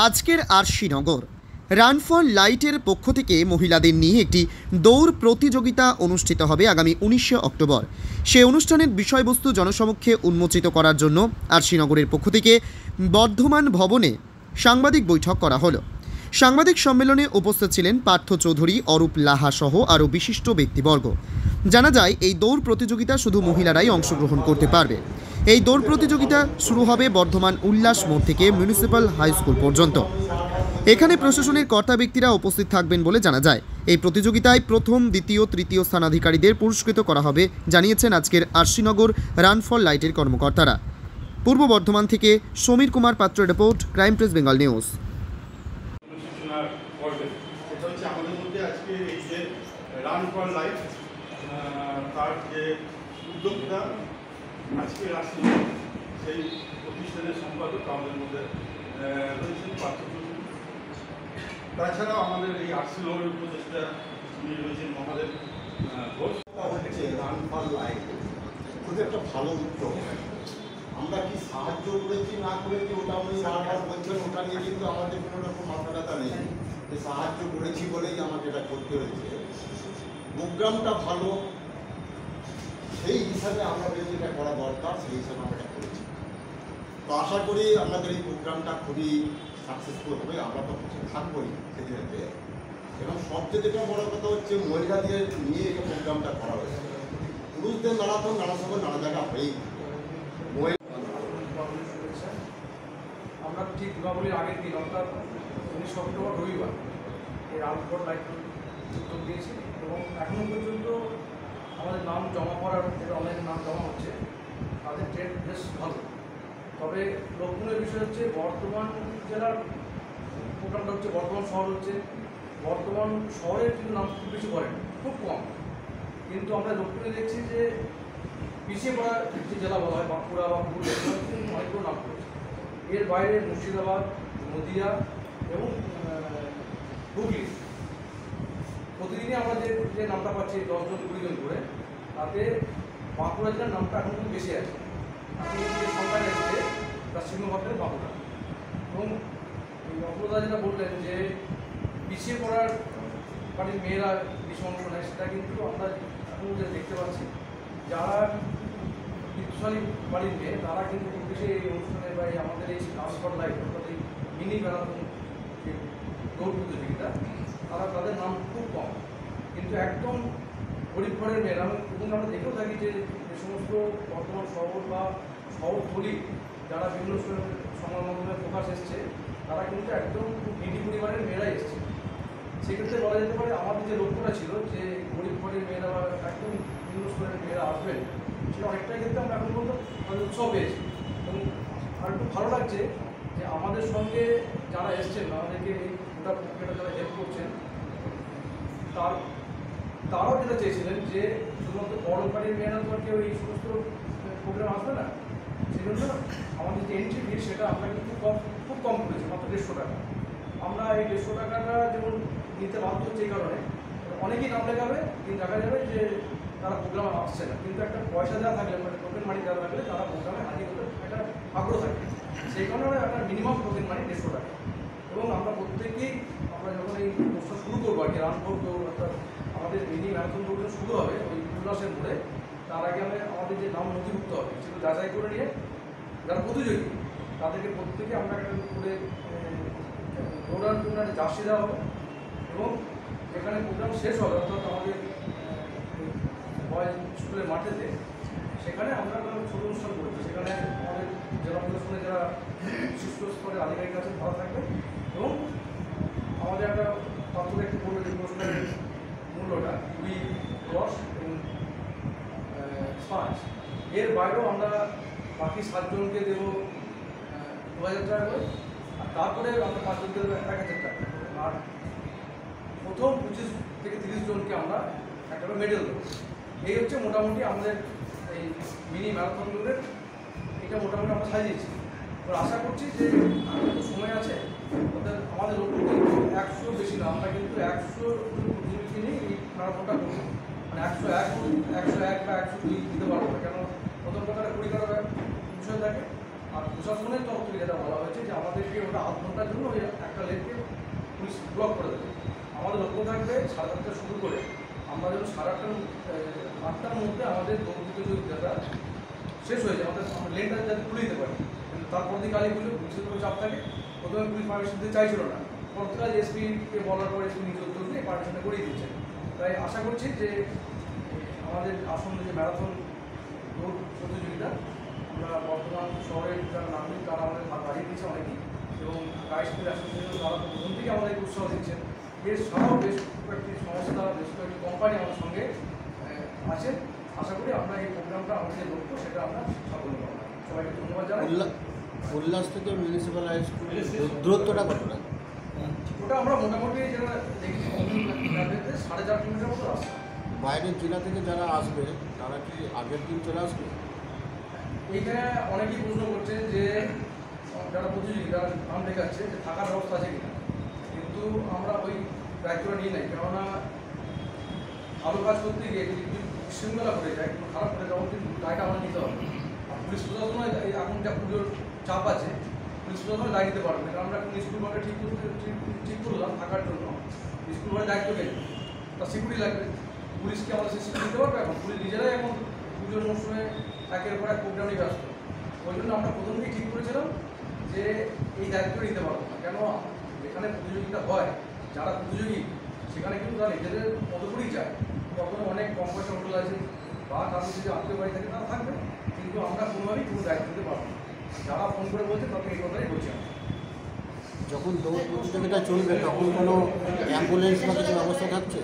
আজকের Arshinagar run for লাইটের পক্ষ থেকে মহিলাদের নিয়ে একটি দৌড় প্রতিযোগিতা অনুষ্ঠিত হবে আগামী 19শে অক্টোবর। সেই অনুষ্ঠানের বিষয়বস্তু জনসমক্ষে উন্মোচিত করার জন্য আরশিনগরের পক্ষ থেকে বর্ধমান ভবনে সাংবাদিক বৈঠক করা হলো। সাংবাদিক সম্মেলনে উপস্থিত ছিলেন পার্থ চৌধুরী, অরূপ লাহা সহ আরও বিশিষ্ট ব্যক্তিবর্গ। জানা যায়, এই দৌড় প্রতিযোগিতা শুধু মহিলারাই অংশগ্রহণ করতে পারবে। এই দৌড় প্রতিযোগিতা শুরু হবে বর্ধমান উল্লাস মোড় থেকে মিউনিসিপ্যাল হাই স্কুল পর্যন্ত। এখানে প্রশাসনের কর্তা ব্যক্তিরা উপস্থিত থাকবেন বলে জানা যায়। এই প্রতিযোগিতায় প্রথম, দ্বিতীয়, তৃতীয় স্থানাধিকারীদের পুরস্কৃত করা হবে, জানিয়েছেন আজকের আরশিনগর রান ফর লাইটের কর্মকর্তারা। পূর্ব বর্ধমান থেকে সমীর কুমার পাত্রের report, crime press Bengal news. আমাদের মধ্যে আজকে এই যে রান ফর লাইফ তার যে উদ্যোক্তা আজকে আসছে, সেই প্রতিষ্ঠানের সম্পাদক আমাদের মধ্যে রয়েছেন পার্থ চৌধুরী। তাছাড়াও আমাদের এই আরশিনগরের উপদেষ্টা উনি রয়েছেন মহাদেব ঘোষ। হচ্ছে রান ফর লাইফ খুব একটা ভালো উদ্যোগ। আমরা কি সাহায্য করেছি না করেছি ওটা আপনি বারবার বলছেন, ওটা নিয়ে কিন্তু আমাদের কোনো রকম মাথা ব্যথা নেই যে সাহায্য করেছি বলেই আমাকে এটা করতে হয়েছে। প্রোগ্রামটা ভালো, সেই হিসাবে আমাদের যেটা করা দরকার সেই হিসাবে আমরা এটা করেছি। তো আশা করি আমাদের এই প্রোগ্রামটা খুবই সাকসেসফুল হবে। আমরা তো কিছু থাকবোই সেদিকে। এবং সবচেয়ে যেটা বড় কথা হচ্ছে মহিলাদের নিয়ে এই প্রোগ্রামটা করা হয়েছে। পুরুষদের নানা সময় নানা জায়গা হয়েই আমরা ঠিক দীপাবলির আগের দিন অর্থাৎ 19 অক্টোবর রবিবার এই রান ফর লাইফ উদ্যোগ দিয়েছি এবং এখনও পর্যন্ত আমাদের নাম জমা করার যেটা অনলাইনে নাম জমা হচ্ছে তাদের ট্রেড বেশ ভালো। তবে লক্ষণের বিষয় হচ্ছে বর্ধমান জেলার প্রোগ্রামটা হচ্ছে বর্ধমান শহর হচ্ছে, বর্ধমান শহরের কিন্তু নাম খুব বেশি করেন, খুব কম। কিন্তু আমরা লক্ষণে দেখছি যে পিছিয়ে পড়া যে জেলা বলা হয় বাঁকুড়া বা পুরুলিয়া কিন্তু অনেকগুলো নাম করেছে। এর বাইরে মুর্শিদাবাদ, নদিয়া এবং হুগলি প্রতিদিনই আমরা যে নামটা পাচ্ছি 10 জন 20 জন করে, তাতে বাঁকুড়া জেলার নামটা এখন খুব বেশি আছে। যে সংখ্যাটা এসেছে তার সিংহভাগের বাঁকুড়া। এবং এই অপরাধা যেটা বললেন যে পিছিয়ে পড়ার বাড়ির মেয়েরা বেশি অংশ নেয়, সেটা কিন্তু আমরা এখন যে দেখতে পাচ্ছি যারা বিত্তশালী বাড়ির মেয়ে তারা কিন্তু খুব বেশি এই অনুষ্ঠানে বা আমাদের এই রান ফর লাইফ অর্থাৎ এই মিনি ম্যারাথন যে দৌড় প্রতিযোগিতা তারা তাদের নাম খুব কম। কিন্তু একদম গরিব ঘরের মেয়েরা এবং আমরা দেখেও থাকি যে সমস্ত বর্তমান শহর বা শহরতলি যারা বিভিন্ন সংবাদ মাধ্যমে প্রকাশ এসছে তারা কিন্তু একদম খুব নিডি পরিবারের মেয়েরাই এসছে। সেক্ষেত্রে বলা যেতে পারে আমাদের যে লক্ষ্যটা ছিল যে গরিব ঘরের মেয়েরা বা একদম বিভিন্ন স্তরের মেয়েরা আসবেন, সেটা অনেকটাই ক্ষেত্রে আমরা এখন পর্যন্ত উৎসব পেয়েছি। এবং আর একটু ভালো লাগছে যে আমাদের সঙ্গে যারা এসছেন আমাদেরকে এই গোটা প্রক্রিয়াটা যারা হেল্প করছেন তারাও যেটা চেয়েছিলেন যে শুধুমাত্র বড় বাড়ির মেয়েরা তো আর কেউ এই সমস্ত প্রোগ্রাম আসবে না, সেই জন্য আমাদের যে এন্ট্রি ফি সেটা আমরা কিন্তু খুব কম করেছি, মাত্র 150 টাকা। আমরা এই 150 টাকাটা যেমন নিতে বাধ্য হচ্ছে এই কারণে অনেকেই নাম লেখাবে কিন্তু দেখা যাবে যে তারা প্রোগ্রামে আসছে না, কিন্তু একটা পয়সা দেওয়া থাকলে মানে টোকেন মানি দেওয়া থাকলে তারা প্রোগ্রামে হাজির হতে একটা আগ্রহ থাকে। সেই কারণে একটা মিনিমাম টোকেন মানি 150 টাকা। এবং আমরা প্রত্যেকেই আমরা যখন এই কোর্সটা শুরু করবো আর কি রান ফর দৌড় অর্থাৎ আমাদের মিনি ম্যারাথন দৌড়টা শুরু হবে ওই উল্লাসের মোড়ে, তার আগে আমাদের যে নাম নথিভুক্ত হবে সেগুলো যাচাই করে নিয়ে যারা প্রতিযোগী তাদেরকে প্রত্যেকে আমরা একটা করে দৌড়ানোর জন্য একটা জার্সি দেওয়া হবে। এবং যেখানে প্রোগ্রাম শেষ হবে অর্থাৎ আমাদের বয়েজ স্কুলের মাঠেতে, সেখানে আমরা ছোটো অনুষ্ঠান করেছি। সেখানে আমাদের জেলা প্রশাসনে যারা শীর্ষ স্তরের আধিকারিক আছেন তারা থাকবে এবং আমাদের একটা পাত্র একটু বলবে যে পুরস্কারের মূল্যটা 20, 10 এবং 5। এর বাইরেও আমরা বাকি 7 জনকে দেবো 2000 টাকা করে, আর তারপরে আমরা 5 জনকে দেবো 1000 টাকা। আর প্রথম 25 থেকে 30 জনকে আমরা একটা মেডেল দেবো। এই হচ্ছে মোটামুটি আমাদের এই মিনি ম্যারাথনগুলোর এটা মোটামুটি আমরা সাজিয়েছি। তো আশা করছি যে সময় আছে, অর্থাৎ আমাদের লক্ষ্য কিন্তু 100 বেশি না, আমরা কিন্তু 100 প্রতিযোগীকে নিয়ে এই ম্যারাথনটা করবো। মানে 101 বা 102 দিতে পারবো না, কেন প্রথম কথাটা পরিকার বিষয় থাকে। আর প্রশাসনের তরফ থেকে যেটা বলা হয়েছে যে আমাদেরকে ওটা আধ ঘন্টার জন্য ওই একটা লেনকে পুলিশ ব্লক করে দেবে। আমাদের লক্ষ্য থাকবে 8:30 শুরু করে আমরা যেন 8টার মধ্যে আমাদের দৌড় প্রতিযোগিতাটা শেষ হয়ে যায়, আমাদের আমরা লেনটা যাতে তুলে দিতে পারি। কিন্তু তারপর দিকে কালী পুজো পুলিশের উপর চাপ থাকে, প্রথমে পুলিশ পারমিশন দিতে চাইছিল না, পরবর্তীকালে এসপিকে বলার পর এসপি নিজে উদ্যোগ নিয়ে পারমিশনটা করিয়ে দিচ্ছে। তাই আশা করছি যে আমাদের আসন্ন যে ম্যারাথন দৌড় প্রতিযোগিতা আমরা বর্তমান শহরের যারা নাগরিক তারা আমাদের বাড়িয়ে দিচ্ছে অনেকেই, এবং গাইড স্কুল অ্যাসোসিয়েশন তারা প্রথম থেকে আমাদেরকে উৎসাহ দিচ্ছেন। এছাড়াও বেশ কয়েকটি সংস্থা, বেশ কয়েকটি কোম্পানি আমাদের সঙ্গে আছে। আশা করি আমরা এই প্রোগ্রামটা আমাদের যে লক্ষ্য সেটা আমরা সাফল্য পাবো। সবাইকে ধন্যবাদ জানাই। উল্লাস থেকে মিউনিসিপ্যাল হাই স্কুল দূরত্বটা কতটা? ওটা আমরা মোটামুটি যেটা দেখি 4.5 কিলোমিটার মতো রাস্তা। বাইরের জেলা থেকে যারা আসবে তারা কি আগের দিন চলে আসবে? এইখানে অনেকেই প্রশ্ন করছে যে যারা প্রতিযোগী যারা নাম দেখাচ্ছে যে থাকার ব্যবস্থা আছে কিনা, কিন্তু আমরা ওই দায়িত্বটা নিয়ে নেই। কেননা ভালো কাজ করতে গিয়ে যদি বিশৃঙ্খলা করে যায়, কোনো খারাপ করে তখন কিন্তু দায়টা আমরা নিতে হবে। আর পুলিশ প্রশাসনে এখন যা পুজোর চাপ আছে, পুলিশ প্রশাসনে দায় নিতে পারবে না। কারণ আমরা এখন স্কুল ঘরটা ঠিক করলাম থাকার জন্য, স্কুল ঘরে দায়িত্ব গেলে তার সিকিউরিটি লাগবে। পুলিশকে আমাদের সে সিকিউরিটি দিতে পারবে? এখন পুলিশ নিজেরাই এখন পুজোর মৌসুমে একের পর এক প্রোগ্রামে ব্যস্ত। ওই জন্য আমরা প্রথম থেকেই ঠিক করেছিলাম যে এই দায়িত্বটা নিতে পারবো না। কেন যেখানে প্রতিযোগিতা হয়, যারা প্রতিযোগী সেখানে কিন্তু তারা নিজেদের মতো করেই যায়। তখন অনেক কম পয়সা হোটেল আছে বা তাদের যদি আত্মীয় বাড়ি থাকে তারা থাকবে, কিন্তু আমরা কোনোভাবেই কোনো দায়িত্ব নিতে পারবো না। যারা ফোন করে বলছে তাকে এই কথাই বলছি আমরা। যখন দৌড় প্রতিযোগিতা চলবে তখন কোনো অ্যাম্বুলেন্স বা কিছু ব্যবস্থা থাকছে?